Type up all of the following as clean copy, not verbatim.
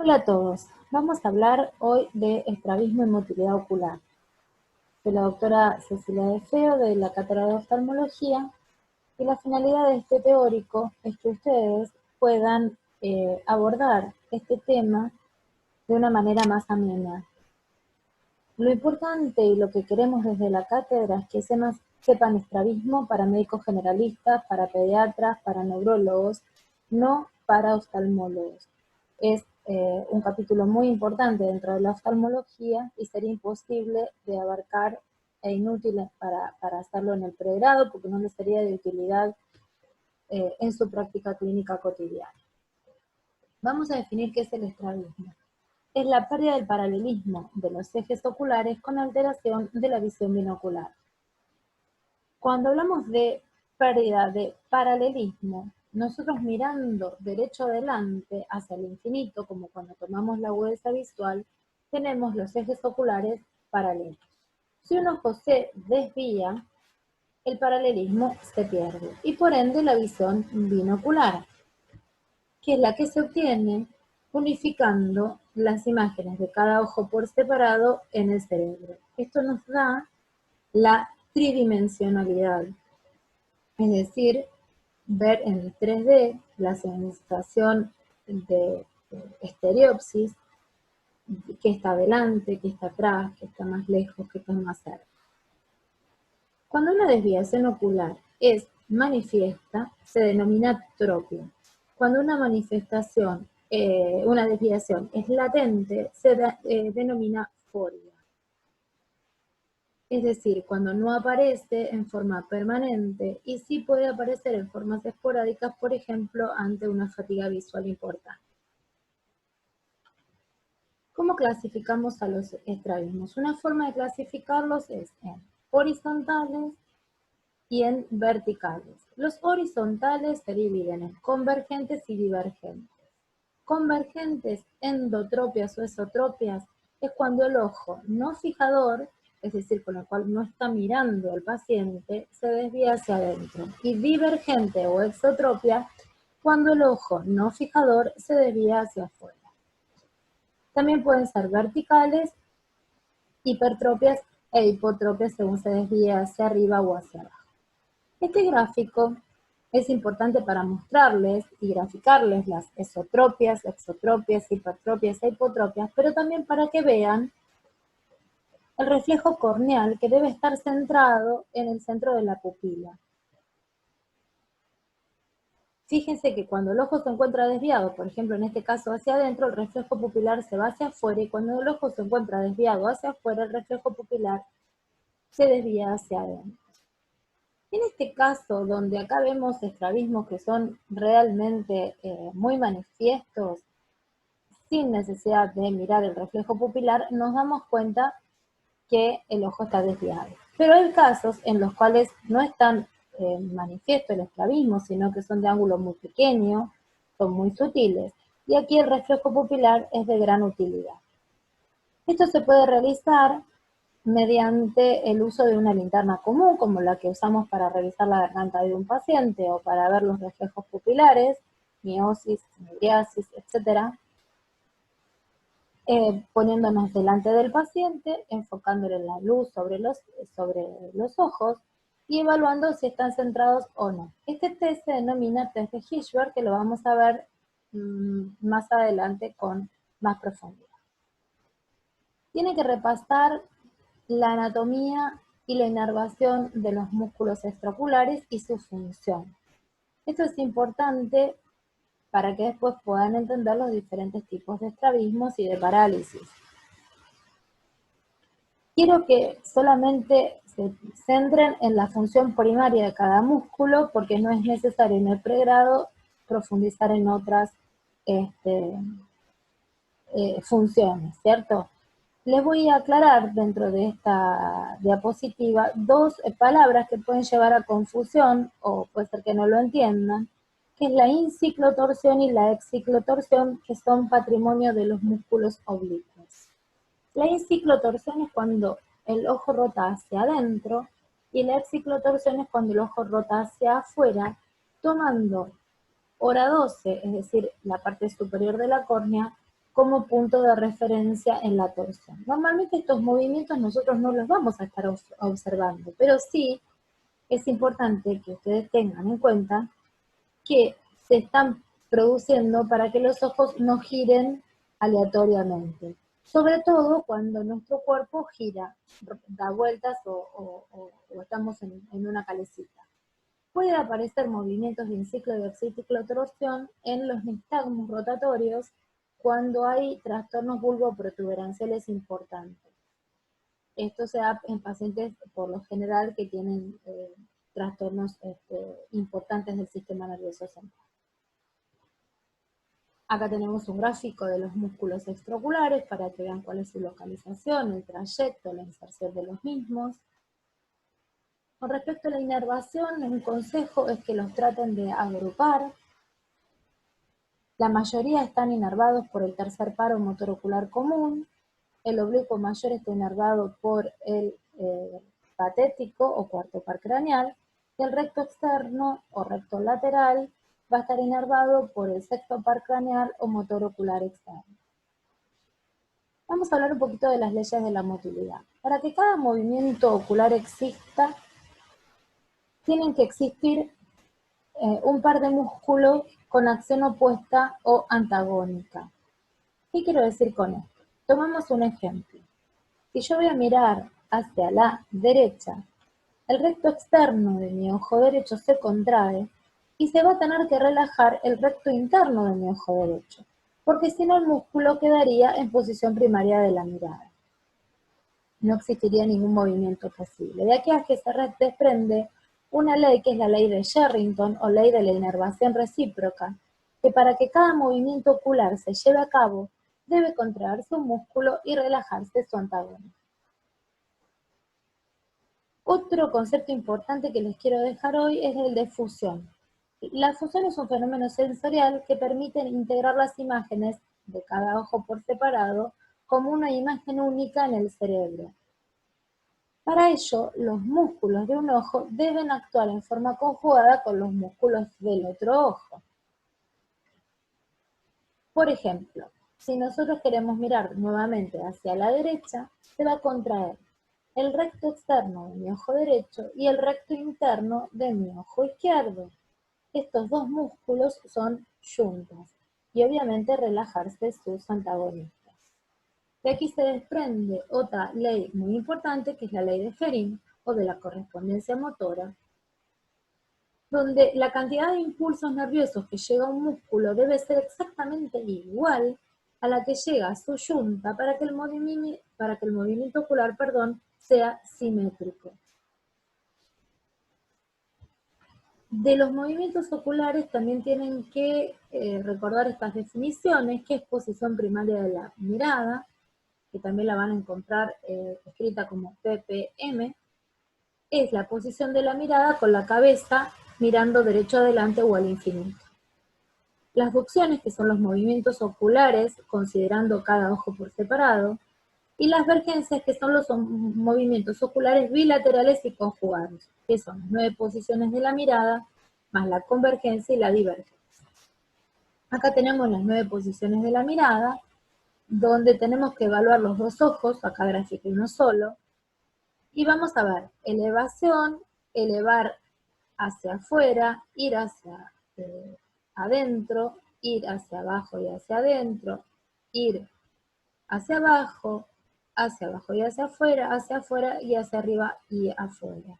Hola a todos, vamos a hablar hoy de estrabismo y motilidad ocular. Soy la doctora Cecilia De Feo de la Cátedra de Oftalmología y la finalidad de este teórico es que ustedes puedan abordar este tema de una manera más amena. Lo importante y lo que queremos desde la cátedra es que sepan estrabismo para médicos generalistas, para pediatras, para neurólogos, no para oftalmólogos. Es un capítulo muy importante dentro de la oftalmología y sería imposible de abarcar e inútil para hacerlo en el pregrado porque no les sería de utilidad en su práctica clínica cotidiana. Vamos a definir qué es el estrabismo. Es la pérdida del paralelismo de los ejes oculares con alteración de la visión binocular. Cuando hablamos de pérdida de paralelismo, nosotros mirando derecho adelante hacia el infinito, como cuando tomamos la agudeza visual, tenemos los ejes oculares paralelos. Si un ojo se desvía, el paralelismo se pierde y por ende la visión binocular, que es la que se obtiene unificando las imágenes de cada ojo por separado en el cerebro. Esto nos da la tridimensionalidad, es decir, ver en 3D la sensación de estereopsis, que está adelante, que está atrás, que está más lejos, que está más cerca. Cuando una desviación ocular es manifiesta, se denomina tropia. Cuando una desviación es latente, se denomina foria. Es decir, cuando no aparece en forma permanente y sí puede aparecer en formas esporádicas, por ejemplo, ante una fatiga visual importante. ¿Cómo clasificamos a los estrabismos? Una forma de clasificarlos es en horizontales y en verticales. Los horizontales se dividen en convergentes y divergentes. Convergentes, endotropias o esotropias, es cuando el ojo no fijador, es decir, con el cual no está mirando al paciente, se desvía hacia adentro. Y divergente o exotropia, cuando el ojo no fijador se desvía hacia afuera. También pueden ser verticales, hipertropias e hipotropias según se desvía hacia arriba o hacia abajo. Este gráfico es importante para mostrarles y graficarles las esotropias, exotropias, hipertropias e hipotropias, pero también para que vean el reflejo corneal que debe estar centrado en el centro de la pupila. Fíjense que cuando el ojo se encuentra desviado, por ejemplo en este caso hacia adentro, el reflejo pupilar se va hacia afuera, y cuando el ojo se encuentra desviado hacia afuera, el reflejo pupilar se desvía hacia adentro. En este caso, donde acá vemos estrabismos que son realmente muy manifiestos, sin necesidad de mirar el reflejo pupilar, nos damos cuenta que el ojo está desviado. Pero hay casos en los cuales no es tan manifiesto el estrabismo, sino que son de ángulo muy pequeño, son muy sutiles, y aquí el reflejo pupilar es de gran utilidad. Esto se puede realizar mediante el uso de una linterna común, como la que usamos para revisar la garganta de un paciente o para ver los reflejos pupilares, miosis, miriasis, etc. Poniéndonos delante del paciente, enfocándole la luz sobre los ojos y evaluando si están centrados o no. Este test se denomina test de Hirschberg, que lo vamos a ver más adelante con más profundidad. Tiene que repasar la anatomía y la inervación de los músculos extraoculares y su función. Esto es importante para que después puedan entender los diferentes tipos de estrabismos y de parálisis. Quiero que solamente se centren en la función primaria de cada músculo, porque no es necesario en el pregrado profundizar en otras funciones, ¿cierto? Les voy a aclarar dentro de esta diapositiva dos palabras que pueden llevar a confusión, o puede ser que no lo entiendan, que es la inciclotorsión y la exciclotorsión, que son patrimonio de los músculos oblicuos. La inciclotorsión es cuando el ojo rota hacia adentro y la exciclotorsión es cuando el ojo rota hacia afuera, tomando hora 12, es decir, la parte superior de la córnea, como punto de referencia en la torsión. Normalmente estos movimientos nosotros no los vamos a estar observando, pero sí es importante que ustedes tengan en cuenta que se están produciendo para que los ojos no giren aleatoriamente. Sobre todo cuando nuestro cuerpo gira, da vueltas o estamos en una calecita. Puede aparecer movimientos de ciclo de oxiciclotorsión en los nistagmos rotatorios cuando hay trastornos bulboprotuberanciales importantes. Esto se da en pacientes por lo general que tienen trastornos importantes del sistema nervioso central. Acá tenemos un gráfico de los músculos extraoculares para que vean cuál es su localización, el trayecto, la inserción de los mismos. Con respecto a la inervación, un consejo es que los traten de agrupar. La mayoría están inervados por el tercer paro motor ocular común. El oblicuo mayor está inervado por el patético o cuarto par craneal. Y el recto externo o recto lateral va a estar inervado por el sexto par craneal o motor ocular externo. Vamos a hablar un poquito de las leyes de la motilidad. Para que cada movimiento ocular exista, tienen que existir un par de músculos con acción opuesta o antagónica. ¿Qué quiero decir con esto? Tomamos un ejemplo. Si yo voy a mirar hacia la derecha, el recto externo de mi ojo derecho se contrae y se va a tener que relajar el recto interno de mi ojo derecho, porque si no el músculo quedaría en posición primaria de la mirada. No existiría ningún movimiento posible. De aquí a que se desprende una ley que es la ley de Sherrington o ley de la inervación recíproca, que para que cada movimiento ocular se lleve a cabo, debe contraerse un músculo y relajarse su antagónico. Otro concepto importante que les quiero dejar hoy es el de fusión. La fusión es un fenómeno sensorial que permite integrar las imágenes de cada ojo por separado como una imagen única en el cerebro. Para ello, los músculos de un ojo deben actuar en forma conjugada con los músculos del otro ojo. Por ejemplo, si nosotros queremos mirar nuevamente hacia la derecha, se va a contraer el recto externo de mi ojo derecho y el recto interno de mi ojo izquierdo. Estos dos músculos son yuntas y obviamente relajarse sus antagonistas. De aquí se desprende otra ley muy importante que es la ley de Ferin o de la correspondencia motora, donde la cantidad de impulsos nerviosos que llega a un músculo debe ser exactamente igual a la que llega a su yunta para que el movimiento ocular, sea simétrico. De los movimientos oculares también tienen que recordar estas definiciones, que es posición primaria de la mirada, que también la van a encontrar escrita como PPM, es la posición de la mirada con la cabeza mirando derecho adelante o al infinito. Las ducciones, que son los movimientos oculares, considerando cada ojo por separado, y las vergencias, que son los movimientos oculares bilaterales y conjugados, que son las 9 posiciones de la mirada, más la convergencia y la divergencia. Acá tenemos las 9 posiciones de la mirada, donde tenemos que evaluar los dos ojos, acá grafiqué uno solo, y vamos a ver elevación, elevar hacia afuera, ir hacia adentro, ir hacia abajo y hacia adentro, ir hacia abajo y hacia afuera y hacia arriba y afuera.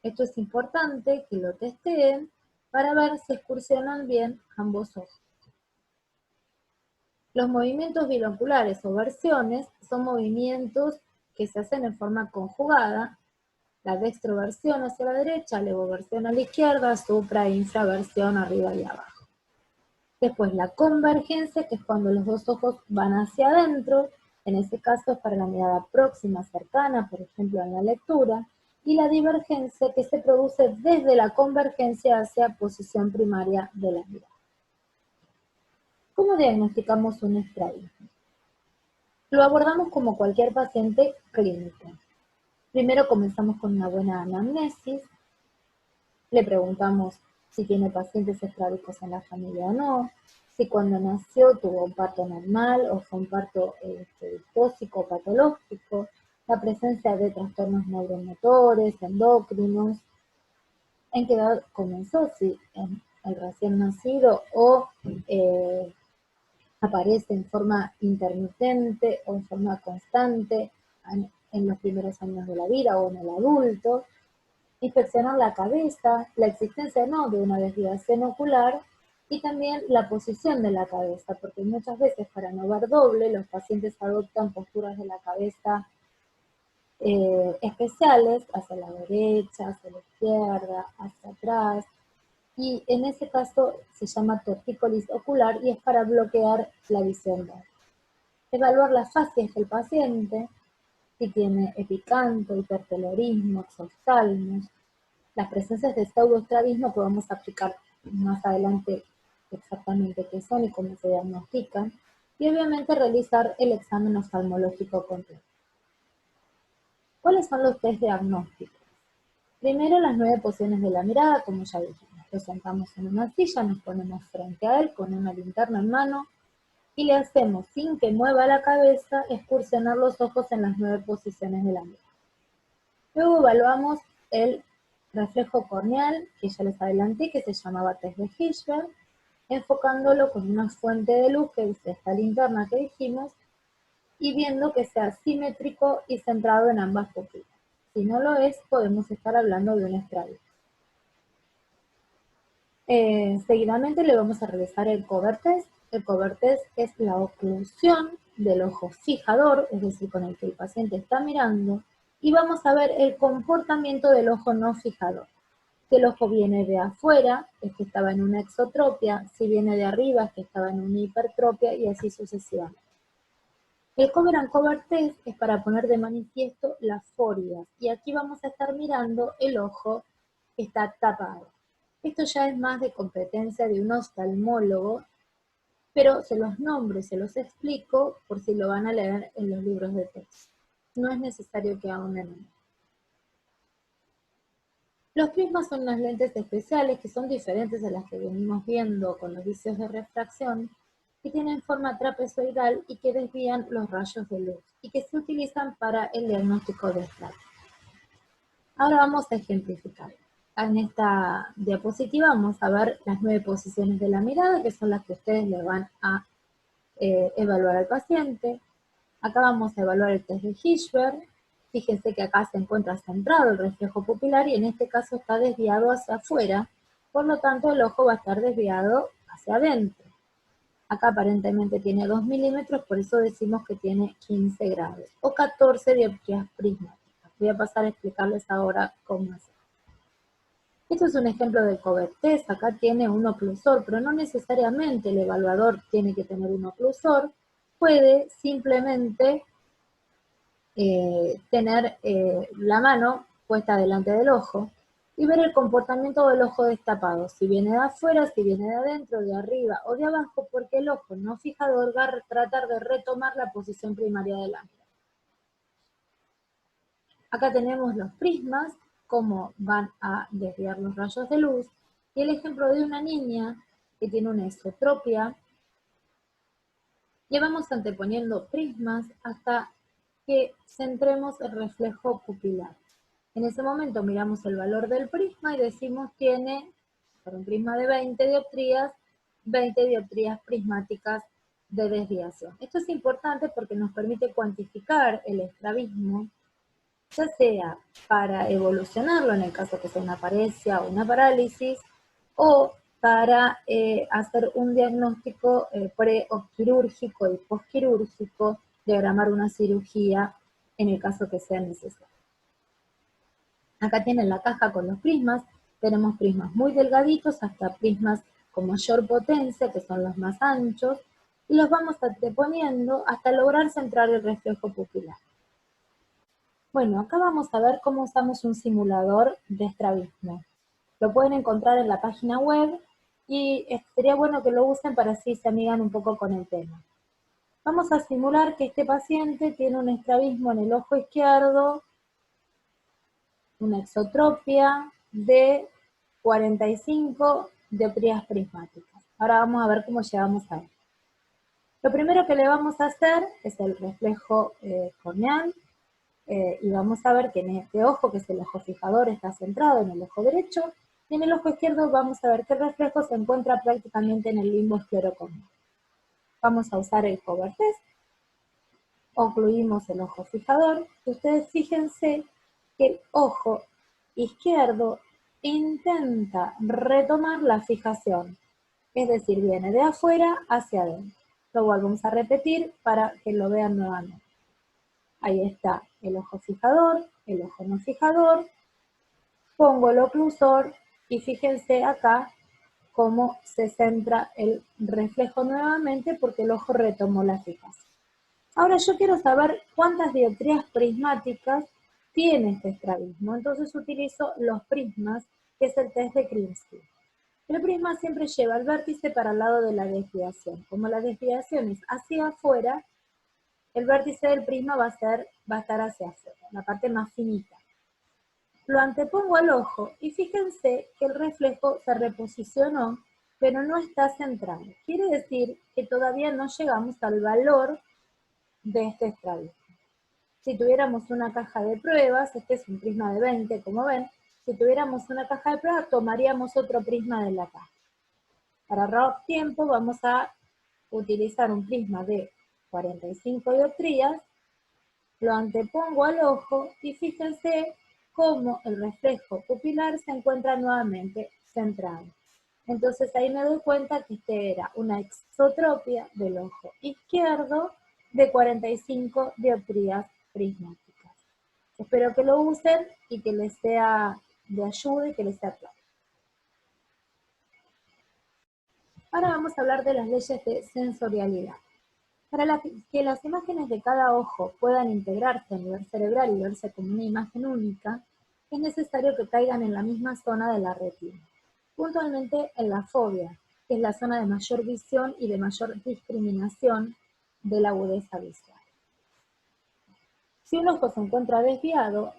Esto es importante que lo testeen para ver si excursionan bien ambos ojos. Los movimientos binoculares o versiones son movimientos que se hacen en forma conjugada, la dextroversión hacia la derecha, levoversión a la izquierda, supra e infraversión arriba y abajo. Después la convergencia, que es cuando los dos ojos van hacia adentro, en ese caso es para la mirada próxima, cercana, por ejemplo en la lectura, y la divergencia, que se produce desde la convergencia hacia posición primaria de la mirada. ¿Cómo diagnosticamos un estrabismo? Lo abordamos como cualquier paciente clínico. Primero comenzamos con una buena anamnesis, le preguntamos si tiene pacientes estrábicos en la familia o no, si cuando nació tuvo un parto normal o fue un parto distóxico o patológico, la presencia de trastornos neuromotores, endocrinos, en qué edad comenzó, si en el recién nacido o aparece en forma intermitente o en forma constante en los primeros años de la vida o en el adulto. Inspeccionar la cabeza, la existencia no de una desviación ocular y también la posición de la cabeza, porque muchas veces para no ver doble los pacientes adoptan posturas de la cabeza especiales, hacia la derecha, hacia la izquierda, hacia atrás, y en ese caso se llama tortícolis ocular y es para bloquear la visión doble. Evaluar las facies del paciente, si tiene epicanto, hipertelorismo, exoftalmos, las presencias de pseudoestrabismo que vamos a aplicar más adelante exactamente qué son y cómo se diagnostican, y obviamente realizar el examen oftalmológico completo. ¿Cuáles son los test diagnósticos? Primero, las 9 posiciones de la mirada, como ya dijimos. Lo sentamos en una silla, nos ponemos frente a él con una linterna en mano y le hacemos, sin que mueva la cabeza, excursionar los ojos en las 9 posiciones de la mirada. Luego evaluamos el reflejo corneal, que ya les adelanté, que se llamaba test de Hirschberg, enfocándolo con una fuente de luz, que es esta linterna que dijimos, y viendo que sea simétrico y centrado en ambas pupilas. Si no lo es, podemos estar hablando de un estrabismo. Seguidamente le vamos a realizar el cover test. El cover test es la oclusión del ojo fijador, es decir, con el que el paciente está mirando, y vamos a ver el comportamiento del ojo no fijador. Si el ojo viene de afuera, es que estaba en una exotropia, si viene de arriba, es que estaba en una hipertropia, y así sucesivamente. El cover and cover test es para poner de manifiesto las forias, y aquí vamos a estar mirando el ojo que está tapado. Esto ya es más de competencia de un oftalmólogo, pero se los nombro y se los explico por si lo van a leer en los libros de texto. No es necesario que ahonden en él. Los prismas son unas lentes especiales que son diferentes a las que venimos viendo con los vicios de refracción, que tienen forma trapezoidal y que desvían los rayos de luz y que se utilizan para el diagnóstico de estrabismo. Ahora vamos a ejemplificar. En esta diapositiva vamos a ver las 9 posiciones de la mirada, que son las que ustedes le van a evaluar al paciente. Acá vamos a evaluar el test de Hirschberg. Fíjense que acá se encuentra centrado el reflejo pupilar y en este caso está desviado hacia afuera, por lo tanto el ojo va a estar desviado hacia adentro. Acá aparentemente tiene 2 milímetros, por eso decimos que tiene 15 grados, o 14 dioptrías prismáticas. Voy a pasar a explicarles ahora cómo hacer. Esto es un ejemplo del cover test. Acá tiene un oclusor, pero no necesariamente el evaluador tiene que tener un oclusor. Puede simplemente tener la mano puesta delante del ojo y ver el comportamiento del ojo destapado, si viene de afuera, si viene de adentro, de arriba o de abajo, porque el ojo no fijador va a tratar de retomar la posición primaria de la mirada. Acá tenemos los prismas, cómo van a desviar los rayos de luz, y el ejemplo de una niña que tiene una esotropia. Le vamos anteponiendo prismas hasta que centremos el reflejo pupilar. En ese momento miramos el valor del prisma y decimos tiene, para un prisma de 20 dioptrías prismáticas de desviación. Esto es importante porque nos permite cuantificar el estrabismo, ya sea para evolucionarlo en el caso que sea una paresia o una parálisis, o para hacer un diagnóstico pre-quirúrgico y postquirúrgico, diagramar una cirugía en el caso que sea necesario. Acá tienen la caja con los prismas, tenemos prismas muy delgaditos hasta prismas con mayor potencia, que son los más anchos, y los vamos anteponiendo hasta lograr centrar el reflejo pupilar. Bueno, acá vamos a ver cómo usamos un simulador de estrabismo. Lo pueden encontrar en la página web y sería bueno que lo usen para así se amigan un poco con el tema. Vamos a simular que este paciente tiene un estrabismo en el ojo izquierdo, una exotropia de 45 dioptrías prismáticas. Ahora vamos a ver cómo llegamos a él. Lo primero que le vamos a hacer es el reflejo corneal, y vamos a ver que en este ojo, que es el ojo fijador, está centrado en el ojo derecho, y en el ojo izquierdo vamos a ver que el reflejo se encuentra prácticamente en el limbo esclerocorneal. Vamos a usar el cover test, ocluimos el ojo fijador, y ustedes fíjense que el ojo izquierdo intenta retomar la fijación, es decir, viene de afuera hacia adentro. Lo volvemos a repetir para que lo vean nuevamente. Ahí está el ojo fijador, el ojo no fijador, pongo el oclusor y fíjense acá cómo se centra el reflejo nuevamente porque el ojo retomó la fijación. Ahora yo quiero saber cuántas dioptrías prismáticas tiene este estrabismo, entonces utilizo los prismas, que es el test de Krinsky. El prisma siempre lleva el vértice para el lado de la desviación. Como la desviación es hacia afuera, el vértice del prisma va a estar hacia afuera, la parte más finita. Lo antepongo al ojo y fíjense que el reflejo se reposicionó, pero no está centrado. Quiere decir que todavía no llegamos al valor de este estrabismo. Si tuviéramos una caja de pruebas, este es un prisma de 20, como ven, si tuviéramos una caja de pruebas, tomaríamos otro prisma de la caja. Para ahorrar tiempo vamos a utilizar un prisma de 45 dioptrías, lo antepongo al ojo y fíjense cómo el reflejo pupilar se encuentra nuevamente centrado. Entonces ahí me doy cuenta que este era una exotropia del ojo izquierdo de 45 dioptrías prismáticas. Espero que lo usen y que les sea de ayuda y que les sea claro. Ahora vamos a hablar de las leyes de sensorialidad. Para que las imágenes de cada ojo puedan integrarse a nivel cerebral y verse como una imagen única, es necesario que caigan en la misma zona de la retina, puntualmente en la fóvea, que es la zona de mayor visión y de mayor discriminación de la agudeza visual. Si un ojo se encuentra desviado,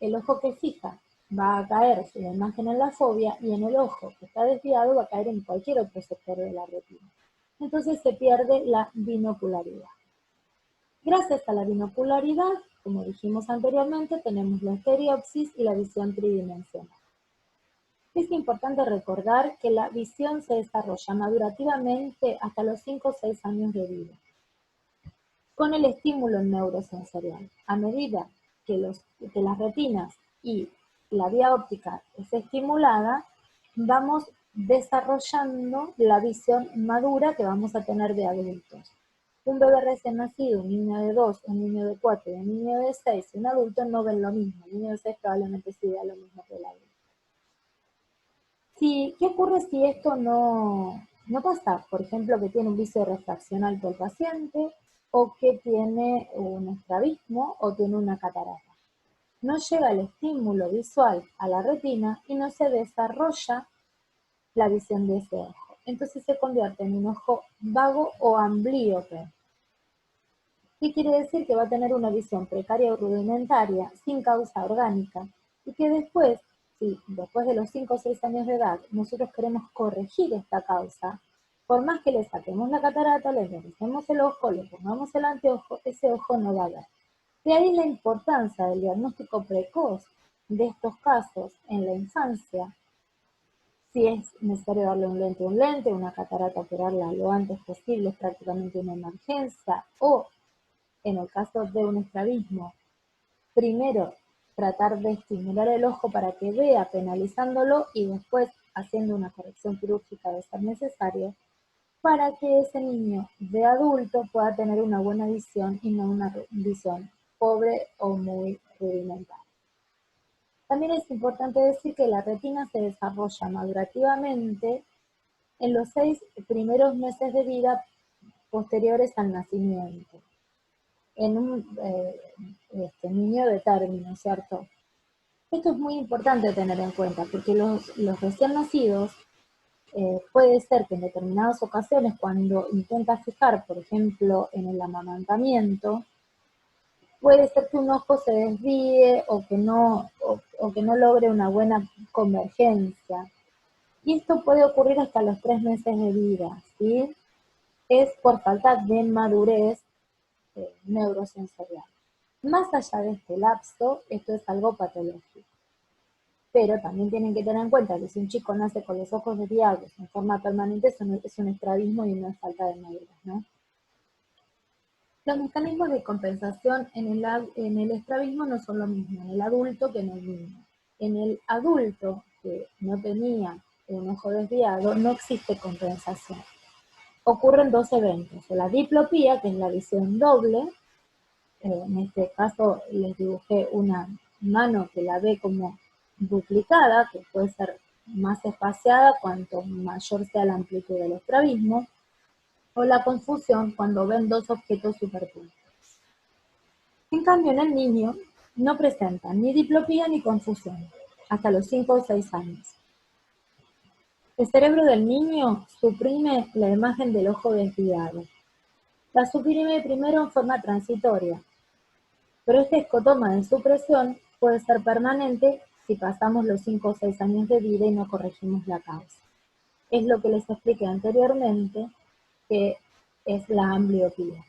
el ojo que fija va a caer la imagen en la fóvea y en el ojo que está desviado va a caer en cualquier otro sector de la retina. Entonces se pierde la binocularidad. Gracias a la binocularidad, como dijimos anteriormente, tenemos la estereopsis y la visión tridimensional. Es importante recordar que la visión se desarrolla madurativamente hasta los 5 o 6 años de vida, con el estímulo neurosensorial. A medida que las retinas y la vía óptica es estimulada, vamos desarrollando la visión madura que vamos a tener de adultos. Un bebé recién nacido, un niño de 2, un niño de 4 y un niño de 6, y un adulto no ven lo mismo. El niño de 6 probablemente sí vea lo mismo que el adulto. ¿Qué ocurre si esto no pasa? Por ejemplo, que tiene un vicio de refracción alto el paciente, o que tiene un estrabismo, o tiene una catarata. No llega el estímulo visual a la retina y no se desarrolla la visión de ese ojo. Entonces se convierte en un ojo vago o amblíope. ¿Qué quiere decir? Que va a tener una visión precaria o rudimentaria, sin causa orgánica, y que después, si después de los 5 o 6 años de edad nosotros queremos corregir esta causa, por más que le saquemos la catarata, le revisemos el ojo, le pongamos el anteojo, ese ojo no va a ver. De ahí la importancia del diagnóstico precoz de estos casos en la infancia. Si es necesario darle un lente, una catarata, operarla lo antes posible, es prácticamente una emergencia, o en el caso de un estrabismo, primero tratar de estimular el ojo para que vea, penalizándolo, y después haciendo una corrección quirúrgica de ser necesario, para que ese niño de adulto pueda tener una buena visión y no una visión pobre o muy rudimentaria. También es importante decir que la retina se desarrolla madurativamente en los 6 primeros meses de vida posteriores al nacimiento, en un niño de término, ¿cierto? Esto es muy importante tener en cuenta, porque los recién nacidos, puede ser que en determinadas ocasiones, cuando intenta fijar, por ejemplo, en el amamantamiento, puede ser que un ojo se desvíe o que no logre una buena convergencia. Y esto puede ocurrir hasta los 3 meses de vida, ¿sí? Es por falta de madurez neurosensorial. Más allá de este lapso, esto es algo patológico. Pero también tienen que tener en cuenta que si un chico nace con los ojos desviados en forma permanente, eso no, es un estrabismo y no es falta de madurez, ¿no? Los mecanismos de compensación en el estrabismo no son lo mismo en el adulto que en el niño. En el adulto que no tenía un ojo desviado, no existe compensación. Ocurren dos eventos, la diplopía, que es la visión doble, en este caso les dibujé una mano que la ve como duplicada, que puede ser más espaciada cuanto mayor sea la amplitud del estrabismo, o la confusión cuando ven dos objetos superpuestos. En cambio, en el niño no presenta ni diplopía ni confusión, hasta los 5 o 6 años. El cerebro del niño suprime la imagen del ojo desviado. La suprime primero en forma transitoria, pero este escotoma de supresión puede ser permanente si pasamos los 5 o 6 años de vida y no corregimos la causa. Es lo que les expliqué anteriormente, que es la ambliopía.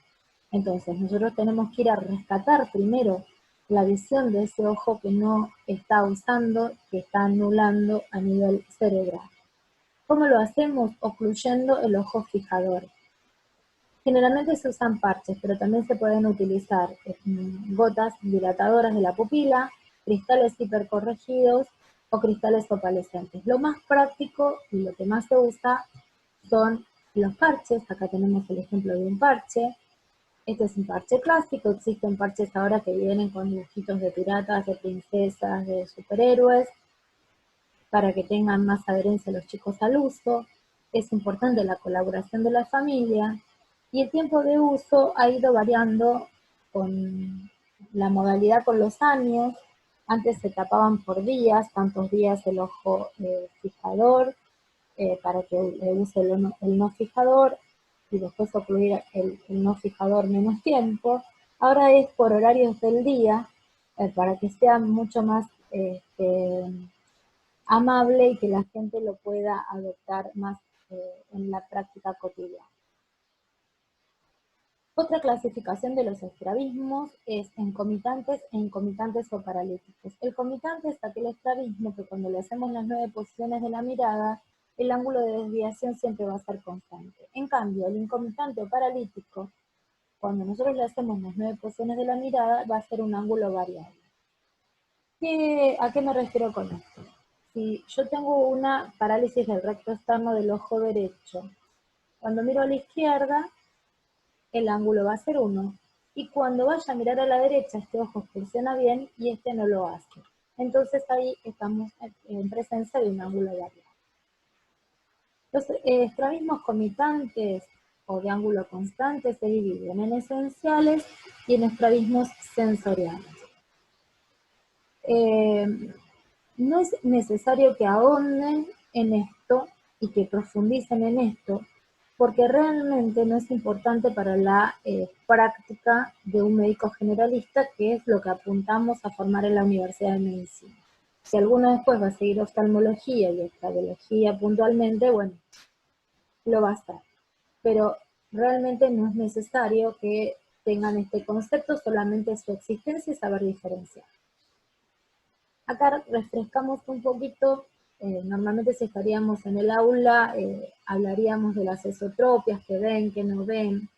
Entonces, nosotros tenemos que ir a rescatar primero la visión de ese ojo que no está usando, que está anulando a nivel cerebral. ¿Cómo lo hacemos? Ocluyendo el ojo fijador. Generalmente se usan parches, pero también se pueden utilizar gotas dilatadoras de la pupila, cristales hipercorregidos o cristales opalescentes. Lo más práctico y lo que más se usa son los parches. Acá tenemos el ejemplo de un parche. Este es un parche clásico, existen parches ahora que vienen con dibujitos de piratas, de princesas, de superhéroes, para que tengan más adherencia los chicos al uso. Es importante la colaboración de la familia y el tiempo de uso ha ido variando con la modalidad con los años. Antes se tapaban por días, tantos días el ojo fijador, para que use el no fijador y después ocluir el no fijador menos tiempo. Ahora es por horarios del día, para que sea mucho más amable y que la gente lo pueda adoptar más en la práctica cotidiana. Otra clasificación de los estrabismos es en comitantes e incomitantes o paralíticos. El comitante es aquel estrabismo que cuando le hacemos las 9 posiciones de la mirada, el ángulo de desviación siempre va a ser constante. En cambio, el incomitante o paralítico, cuando nosotros le hacemos las 9 posiciones de la mirada, va a ser un ángulo variable. ¿A qué me refiero con esto? Si yo tengo una parálisis del recto externo del ojo derecho, cuando miro a la izquierda, el ángulo va a ser 1. Y cuando vaya a mirar a la derecha, este ojo funciona bien y este no lo hace. Entonces ahí estamos en presencia de un ángulo variable. Los estrabismos comitantes o de ángulo constante se dividen en esenciales y en estrabismos sensoriales. No es necesario que ahonden en esto y que profundicen en esto, porque realmente no es importante para la práctica de un médico generalista, que es lo que apuntamos a formar en la Universidad de Medicina. Si alguno después va a seguir oftalmología y oftalmología puntualmente, bueno, lo va a hacer. Pero realmente no es necesario que tengan este concepto, solamente su existencia y saber diferenciar. Acá refrescamos un poquito, normalmente si estaríamos en el aula, hablaríamos de las esotropias, que ven, que no ven,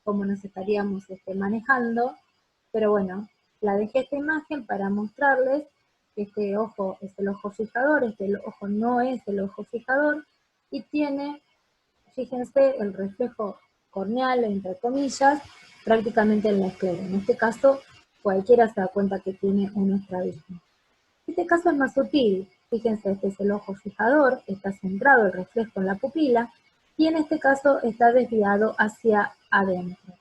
cómo nos estaríamos manejando, pero bueno, la dejé esta imagen para mostrarles que este ojo es el ojo fijador, este ojo no es el ojo fijador, y tiene, fíjense, el reflejo corneal, entre comillas, prácticamente en la esclera. En este caso, cualquiera se da cuenta que tiene un estrabismo. Este caso es más sutil. Fíjense, este es el ojo fijador, está centrado el reflejo en la pupila, y en este caso está desviado hacia adentro.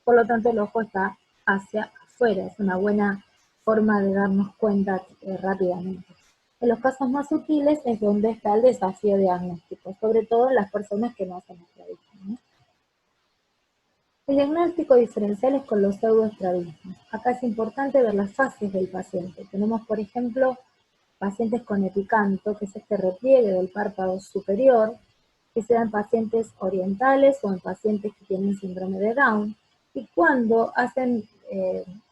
Por lo tanto, el ojo está hacia afuera. Es una buena forma de darnos cuenta rápidamente. En los casos más sutiles es donde está el desafío diagnóstico, sobre todo en las personas que no hacen estrabismo, ¿no? El diagnóstico diferencial es con los pseudoestrabismos. Acá es importante ver las fases del paciente. Tenemos, por ejemplo, pacientes con epicanto, que es este repliegue del párpado superior, que se da en pacientes orientales o en pacientes que tienen síndrome de Down, y cuando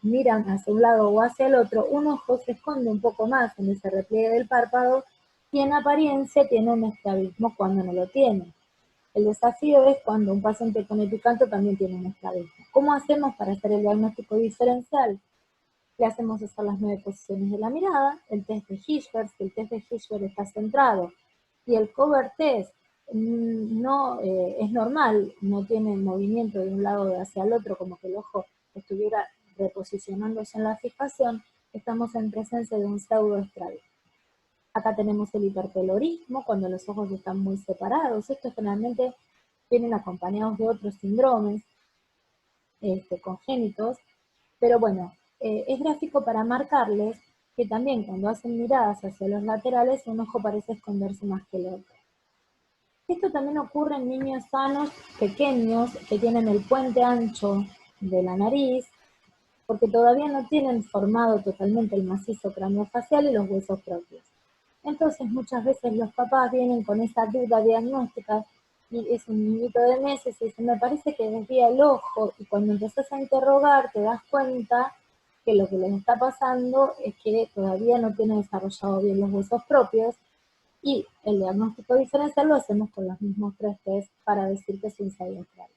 miran hacia un lado o hacia el otro, un ojo se esconde un poco más en ese repliegue del párpado y en apariencia tiene un estrabismo cuando no lo tiene. El desafío es cuando un paciente con epicanto también tiene un estrabismo. ¿Cómo hacemos para hacer el diagnóstico diferencial? Le hacemos hacer las 9 posiciones de la mirada, el test de Hirschberg, si el test de Hirschberg está centrado, y el cover test no es normal, no tiene movimiento de un lado hacia el otro, como que el ojo estuviera reposicionándose en la fijación, estamos en presencia de un pseudoestrabismo. Acá tenemos el hipertelorismo, cuando los ojos están muy separados. Estos generalmente vienen acompañados de otros síndromes congénitos, pero bueno, es gráfico para marcarles que también cuando hacen miradas hacia los laterales, un ojo parece esconderse más que el otro. Esto también ocurre en niños sanos, pequeños, que tienen el puente ancho de la nariz, porque todavía no tienen formado totalmente el macizo craneofacial y los huesos propios. Entonces muchas veces los papás vienen con esa duda diagnóstica y es un niñito de meses y dicen, me parece que desvía el ojo, y cuando empezás a interrogar te das cuenta que lo que les está pasando es que todavía no tienen desarrollado bien los huesos propios, y el diagnóstico diferencial lo hacemos con los mismos 3 test para decir que es un pseudoestrabismo.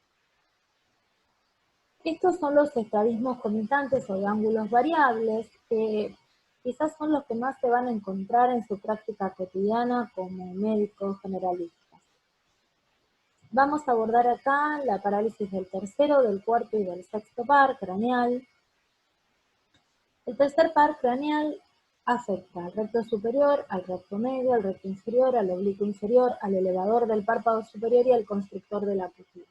Estos son los estrabismos comitantes o de ángulos variables, que quizás son los que más se van a encontrar en su práctica cotidiana como médicos generalistas. Vamos a abordar acá la parálisis del tercero, del cuarto y del sexto par craneal. El tercer par craneal afecta al recto superior, al recto medio, al recto inferior, al oblicuo inferior, al elevador del párpado superior y al constrictor de la pupila.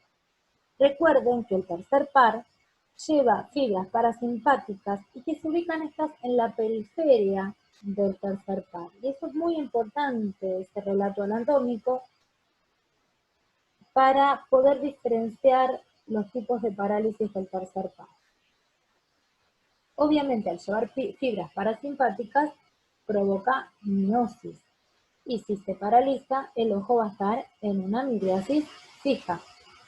Recuerden que el tercer par lleva fibras parasimpáticas y que se ubican estas en la periferia del tercer par. Y eso es muy importante, este relato anatómico, para poder diferenciar los tipos de parálisis del tercer par. Obviamente, al llevar fibras parasimpáticas, provoca miosis. Y si se paraliza, el ojo va a estar en una midriasis fija.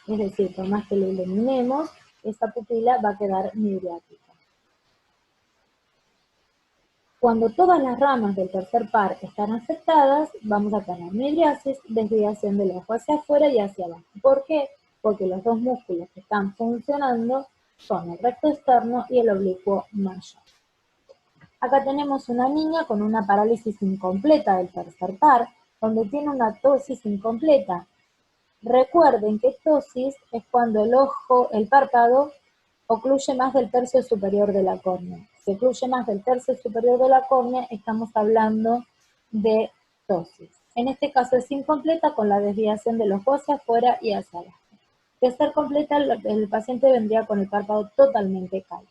Es decir, por más que lo iluminemos, esa pupila va a quedar midriática. Cuando todas las ramas del tercer par están afectadas, vamos a tener midriasis, desviación del ojo hacia afuera y hacia abajo. ¿Por qué? Porque los dos músculos que están funcionando son el recto externo y el oblicuo mayor. Acá tenemos una niña con una parálisis incompleta del tercer par, donde tiene una ptosis incompleta. Recuerden que ptosis es cuando el ojo, el párpado, ocluye más del tercio superior de la córnea. Si ocluye más del tercio superior de la córnea, estamos hablando de ptosis. En este caso es incompleta con la desviación del ojo hacia afuera y hacia abajo. De ser completa, el paciente vendría con el párpado totalmente caído.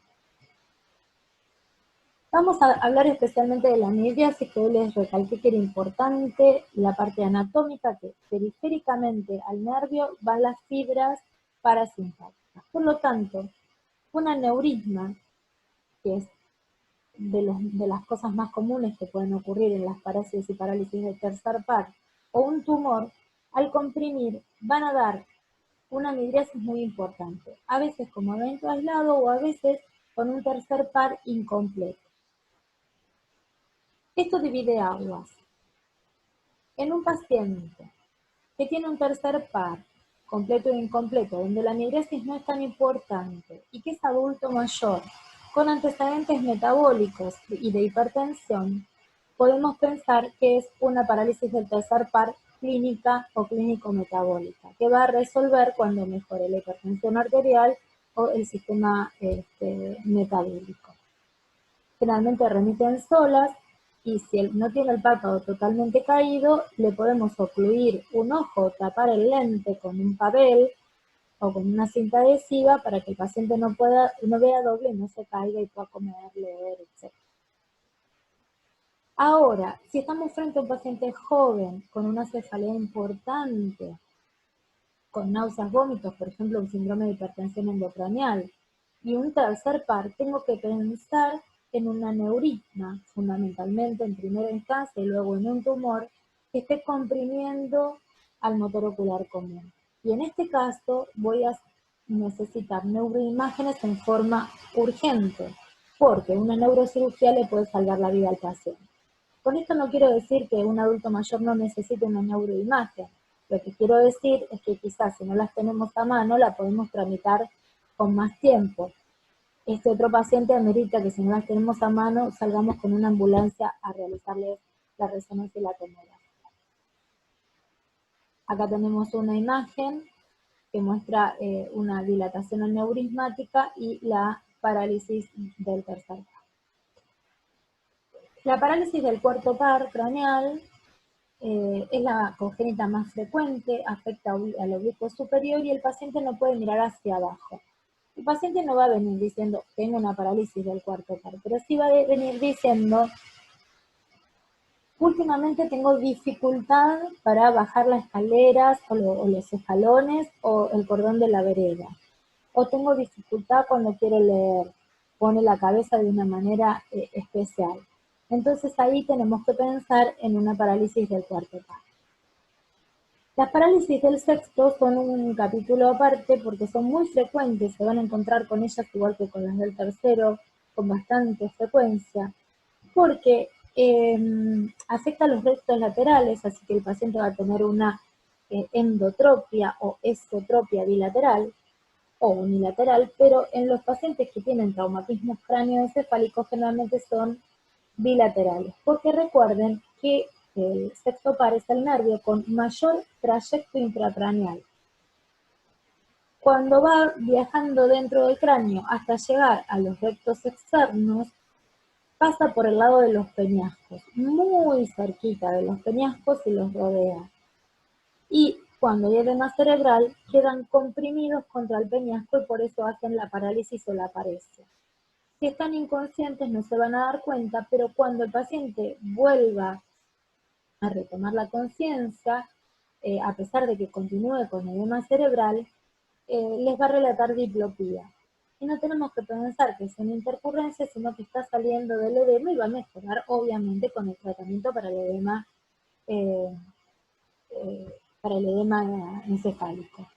Vamos a hablar especialmente de la midriasis, que hoy les recalqué que era importante la parte anatómica, que periféricamente al nervio van las fibras parasimpáticas. Por lo tanto, un aneurisma, que es de las cosas más comunes que pueden ocurrir en las parálisis y parálisis del tercer par, o un tumor, al comprimir van a dar una midriasis muy importante, a veces como evento aislado o a veces con un tercer par incompleto. Esto divide aguas. En un paciente que tiene un tercer par, completo e incompleto, donde la midriasis no es tan importante y que es adulto mayor, con antecedentes metabólicos y de hipertensión, podemos pensar que es una parálisis del tercer par clínica o clínico-metabólica, que va a resolver cuando mejore la hipertensión arterial o el sistema metabólico. Generalmente remiten solas, y si no tiene el párpado totalmente caído, le podemos ocluir un ojo, tapar el lente con un papel o con una cinta adhesiva para que el paciente no vea doble y no se caiga y pueda comer, leer, etc. Ahora, si estamos frente a un paciente joven con una cefalea importante, con náuseas, vómitos, por ejemplo, un síndrome de hipertensión endocranial, y un tercer par, tengo que pensar en un aneurisma, fundamentalmente en primera instancia y luego en un tumor, que esté comprimiendo al motor ocular común. Y en este caso voy a necesitar neuroimágenes en forma urgente, porque una neurocirugía le puede salvar la vida al paciente. Con esto no quiero decir que un adulto mayor no necesite una neuroimagen. Lo que quiero decir es que quizás si no las tenemos a mano, la podemos tramitar con más tiempo. Este otro paciente amerita que si no las tenemos a mano, salgamos con una ambulancia a realizarles la resonancia y la tomografía. Acá tenemos una imagen que muestra una dilatación aneurismática y la parálisis del tercer par. La parálisis del cuarto par craneal es la congénita más frecuente, afecta al oblicuo superior y el paciente no puede mirar hacia abajo. El paciente no va a venir diciendo, tengo una parálisis del cuarto par, pero sí va a venir diciendo, últimamente tengo dificultad para bajar las escaleras o los escalones o el cordón de la vereda. O tengo dificultad cuando quiero leer, pone la cabeza de una manera especial. Entonces ahí tenemos que pensar en una parálisis del cuarto par. Las parálisis del sexto son un capítulo aparte porque son muy frecuentes, se van a encontrar con ellas igual que con las del tercero, con bastante frecuencia, porque afecta a los rectos laterales, así que el paciente va a tener una endotropia o esotropia bilateral o unilateral, pero en los pacientes que tienen traumatismos cráneoencefálicos generalmente son bilaterales, porque recuerden que el sexto par es el nervio con mayor trayecto intracraneal. Cuando va viajando dentro del cráneo hasta llegar a los rectos externos, pasa por el lado de los peñascos, muy cerquita de los peñascos y los rodea. Y cuando hay edema cerebral, quedan comprimidos contra el peñasco y por eso hacen la parálisis o la paresia. Si están inconscientes no se van a dar cuenta, pero cuando el paciente vuelva a retomar la conciencia, a pesar de que continúe con edema cerebral, les va a relatar diplopía. Y no tenemos que pensar que es una intercurrencia, sino que está saliendo del edema y va a mejorar, obviamente, con el tratamiento para el edema, encefálico.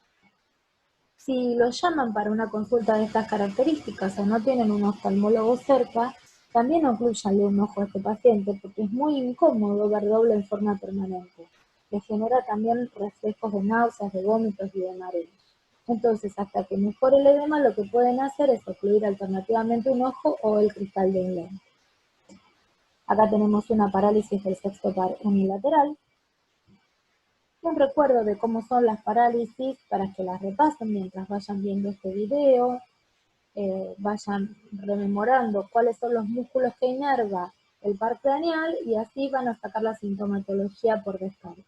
Si lo llaman para una consulta de estas características o no tienen un oftalmólogo cerca, también oclúyanle un ojo a este paciente porque es muy incómodo ver doble en forma permanente. Le genera también reflejos de náuseas, de vómitos y de mareos. Entonces, hasta que mejore el edema, lo que pueden hacer es ocluir alternativamente un ojo o el cristal de un lente. Acá tenemos una parálisis del sexto par unilateral. Un recuerdo de cómo son las parálisis para que las repasen mientras vayan viendo este video, vayan rememorando cuáles son los músculos que inerva el par craneal y así van a sacar la sintomatología por descarte.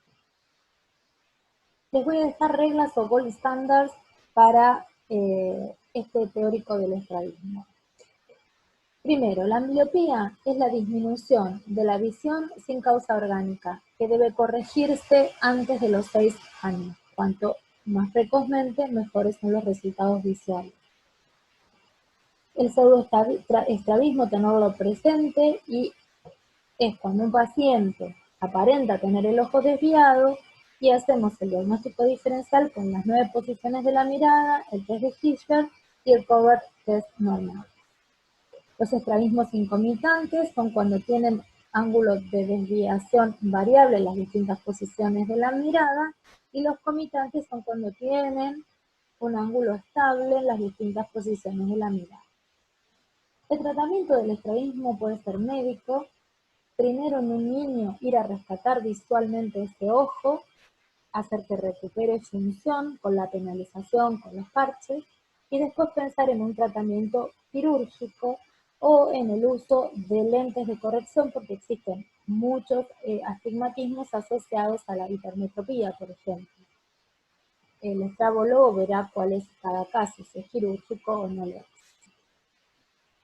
Les voy a dejar reglas o gold standards para este teórico del estrabismo. Primero, la ambliopía es la disminución de la visión sin causa orgánica, que debe corregirse antes de los 6 años. Cuanto más precozmente, mejores son los resultados visuales. El pseudoestrabismo, tenerlo presente, y es cuando un paciente aparenta tener el ojo desviado y hacemos el diagnóstico diferencial con las 9 posiciones de la mirada, el test de Hirschberg y el Covert test normal. Los estrabismos incomitantes son cuando tienen ángulos de desviación variable en las distintas posiciones de la mirada, y los comitantes son cuando tienen un ángulo estable en las distintas posiciones de la mirada. El tratamiento del estrabismo puede ser médico. Primero, en un niño, ir a rescatar visualmente ese ojo, hacer que recupere función con la penalización, con los parches, y después pensar en un tratamiento quirúrgico o en el uso de lentes de corrección, porque existen muchos astigmatismos asociados a la hipermetropía, por ejemplo. El estrabólogo verá cuál es cada caso, si es quirúrgico o no lo es.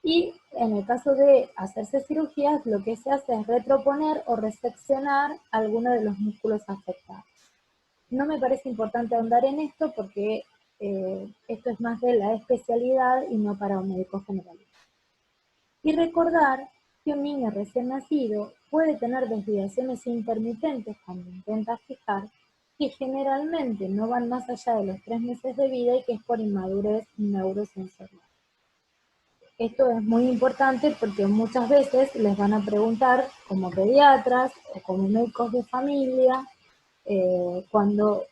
Y en el caso de hacerse cirugías, lo que se hace es retroponer o reseccionar alguno de los músculos afectados. No me parece importante ahondar en esto porque esto es más de la especialidad y no para un médico generalista. Y recordar que un niño recién nacido puede tener desviaciones intermitentes cuando intenta fijar, que generalmente no van más allá de los 3 meses de vida y que es por inmadurez neurosensorial. Esto es muy importante porque muchas veces les van a preguntar como pediatras o como médicos de familia cuando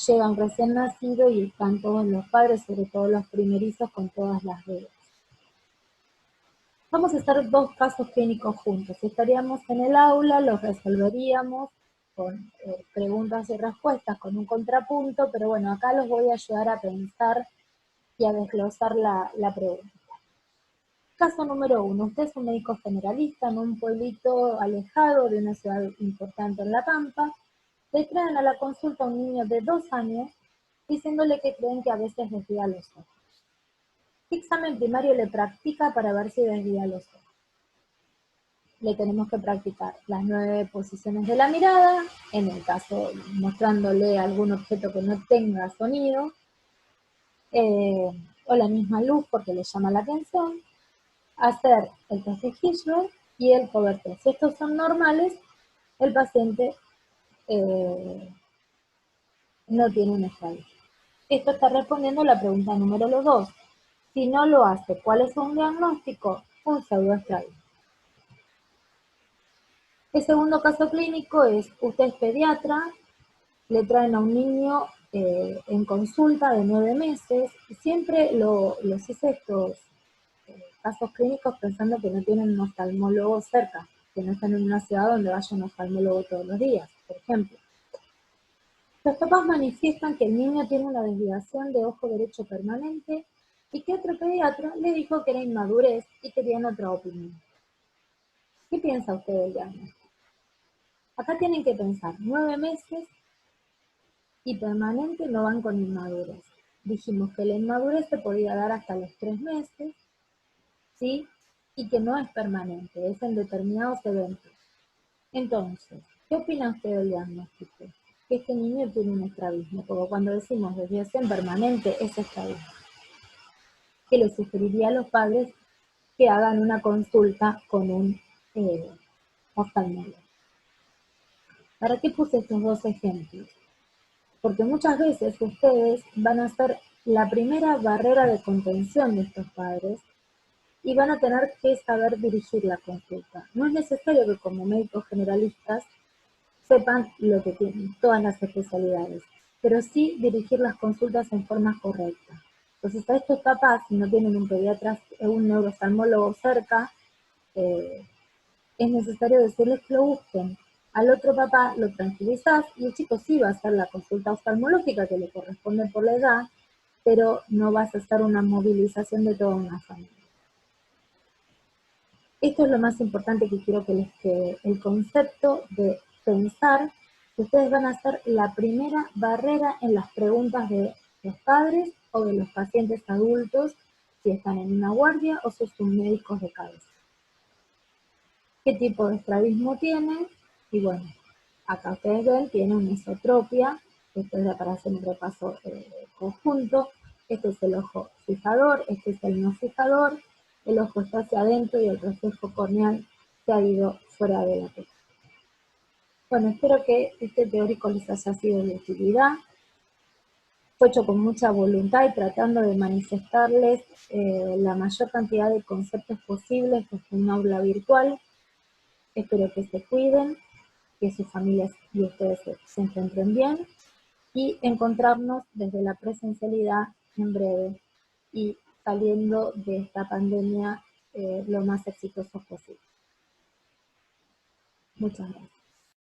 llegan recién nacidos y están todos los padres, sobre todo los primerizos, con todas las dudas. Vamos a hacer 2 casos clínicos juntos. Si estaríamos en el aula, los resolveríamos con preguntas y respuestas, con un contrapunto, pero bueno, acá los voy a ayudar a pensar y a desglosar la pregunta. Caso número 1. Usted es un médico generalista en un pueblito alejado de una ciudad importante en La Pampa. Le traen a la consulta a un niño de 2 años diciéndole que creen que a veces desvía los ojos. ¿Qué examen primario le practica para ver si desvía los ojos? Le tenemos que practicar las 9 posiciones de la mirada, en el caso mostrándole algún objeto que no tenga sonido, o la misma luz porque le llama la atención, hacer el test de Hirschberg y el cover test. Si estos son normales, el paciente no tiene un estrabismo. Esto está respondiendo a la pregunta número 2. Si no lo hace, ¿cuál es un diagnóstico? Un pseudoestrabismo. El segundo caso clínico es, usted es pediatra, le traen a un niño en consulta de 9 meses, y siempre los hice estos casos clínicos pensando que no tienen un oftalmólogo cerca, que no están en una ciudad donde vaya un oftalmólogo todos los días, por ejemplo. Los papás manifiestan que el niño tiene una desviación de ojo derecho permanente y que otro pediatra le dijo que era inmadurez y querían otra opinión. ¿Qué piensa usted del diagnóstico? Acá tienen que pensar, 9 meses y permanente no van con inmadurez. Dijimos que la inmadurez se podía dar hasta los 3 meses, ¿sí? Y que no es permanente, es en determinados eventos. Entonces, ¿qué opina usted del diagnóstico? Que este niño tiene un estrabismo, porque cuando decimos desviación permanente es estrabismo. ¿Qué le sugeriría a los padres? Que hagan una consulta con un oftalmólogo. ¿Para qué puse estos 2 ejemplos? Porque muchas veces ustedes van a ser la primera barrera de contención de estos padres y van a tener que saber dirigir la consulta. No es necesario que como médicos generalistas sepan lo que tienen, todas las especialidades, pero sí dirigir las consultas en forma correcta. Entonces a estos papás, si no tienen un pediatra, un neurooftalmólogo cerca, es necesario decirles que lo busquen. Al otro papá lo tranquilizás y el chico sí va a hacer la consulta oftalmológica que le corresponde por la edad, pero no vas a hacer una movilización de toda una familia. Esto es lo más importante que quiero que les quede, el concepto de pensar que ustedes van a ser la primera barrera en las preguntas de los padres o de los pacientes adultos, si están en una guardia o si son médicos de cabeza. ¿Qué tipo de estrabismo tiene? Y bueno, acá ustedes ven, tiene una isotropia, esto es para hacer un repaso conjunto, este es el ojo fijador, este es el no fijador, el ojo está hacia adentro y el reflejo corneal se ha ido fuera de la tela. Bueno, espero que este teórico les haya sido de utilidad. Fue hecho con mucha voluntad y tratando de manifestarles la mayor cantidad de conceptos posibles desde un aula virtual. Espero que se cuiden, que sus familias y ustedes se encuentren bien y encontrarnos desde la presencialidad en breve y saliendo de esta pandemia lo más exitosos posible. Muchas gracias.